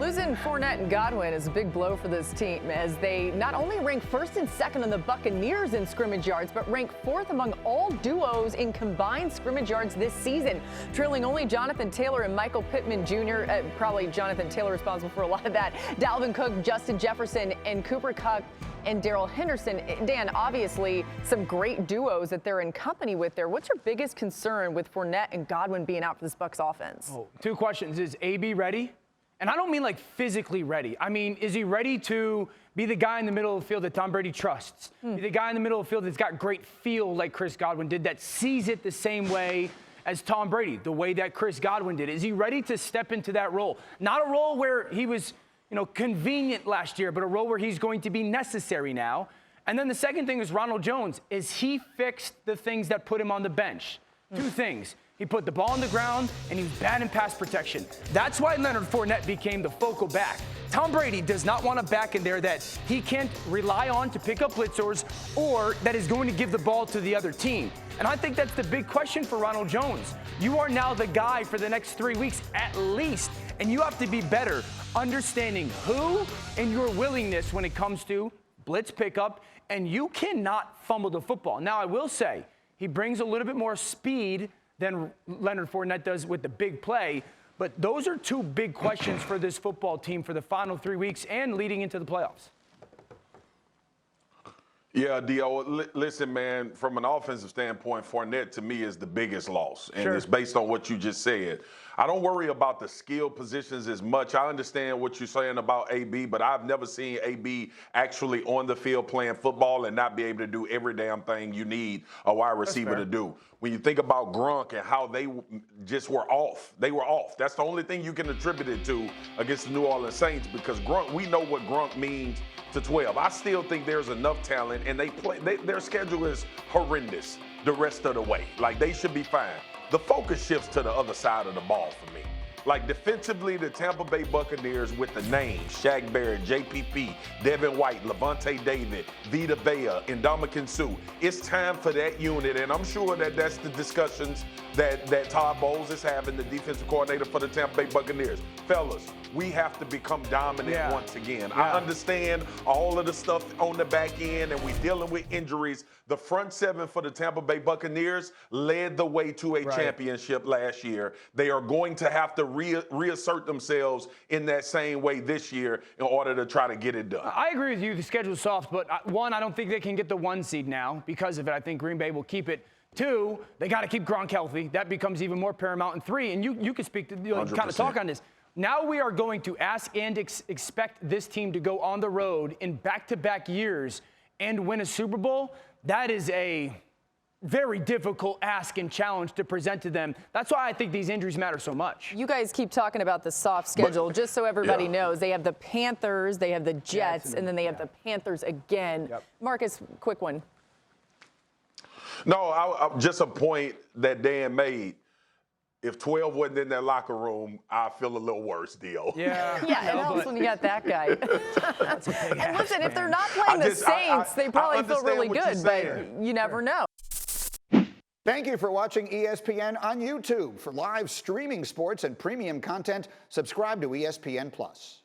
Losing Fournette and Godwin is a big blow for this team as they not only rank first and second on the Buccaneers in scrimmage yards, but rank fourth among all duos in combined scrimmage yards this season, trailing only Jonathan Taylor and Michael Pittman Jr. Probably Jonathan Taylor responsible for a lot of that. Dalvin Cook, Justin Jefferson, and Cooper Kupp and Darrell Henderson. Dan, obviously some great duos that they're in company with there. What's your biggest concern with Fournette and Godwin being out for this Bucs offense? Oh, two questions. Is AB ready? And I don't mean like physically ready. I mean, is he ready to be the guy in the middle of the field that Tom Brady trusts? Be the guy in the middle of the field that's got great feel like Chris Godwin did, that sees it the same way as Tom Brady, the way that Chris Godwin did? Is he ready to step into that role? Not a role where he was, convenient last year, but a role where he's going to be necessary now. And then the second thing is Ronald Jones. Is he fixed the things that put him on the bench? Two things. He put the ball on the ground, and he was bad in pass protection. That's why Leonard Fournette became the focal back. Tom Brady does not want a back in there that he can't rely on to pick up blitzers or that is going to give the ball to the other team. And I think that's the big question for Ronald Jones. You are now the guy for the next 3 weeks at least, and you have to be better understanding who and your willingness when it comes to blitz pickup, and you cannot fumble the football. Now, I will say, he brings a little bit more speed than Leonard Fournette does with the big play. But those are two big questions for this football team for the final 3 weeks and leading into the playoffs. Yeah, Dio, listen, man, from an offensive standpoint, Fournette to me is the biggest loss. And it's based on what you just said. I don't worry about the skill positions as much. I understand what you're saying about AB, but I've never seen AB actually on the field playing football and not be able to do every damn thing you need a wide receiver to do. When you think about Gronk and how they just were off, they were off. That's the only thing you can attribute it to against the New Orleans Saints, because Gronk, we know what Gronk means to 12. I still think there's enough talent, and their schedule is horrendous the rest of the way. Like, they should be fine. The focus shifts to the other side of the ball for me. Like, defensively, the Tampa Bay Buccaneers with the names, Shaq Barrett, JPP, Devin White, Levante David, Vita Vea, and Ndamukong Suh. It's time for that unit, and I'm sure that that's the discussions that Todd Bowles is having, the defensive coordinator for the Tampa Bay Buccaneers. Fellas, we have to become dominant once again. I understand all of the stuff on the back end, and we're dealing with injuries. The front seven for the Tampa Bay Buccaneers led the way to a championship last year. They are going to have to reassert themselves in that same way this year in order to try to get it done. I agree with you. The schedule's soft, but one, I don't think they can get the 1 seed now because of it. I think Green Bay will keep it. 2, they got to keep Gronk healthy. That becomes even more paramount. And 3, and you can speak to kind of talk on this. Now we are going to ask and expect this team to go on the road in back-to-back years and win a Super Bowl. That is a very difficult ask and challenge to present to them. That's why I think these injuries matter so much. You guys keep talking about the soft schedule. Just so everybody knows, they have the Panthers, they have the Jets, and then they have the Panthers again. Marcus, quick one. No, just a point that Dan made. If 12 wasn't in that locker room, I feel a little worse, Dio. Yeah, it helps when you got that guy. And listen, if they're not playing the Saints, they probably feel really good, but you never know. Thank you for watching ESPN on YouTube. For live streaming sports and premium content, subscribe to ESPN+.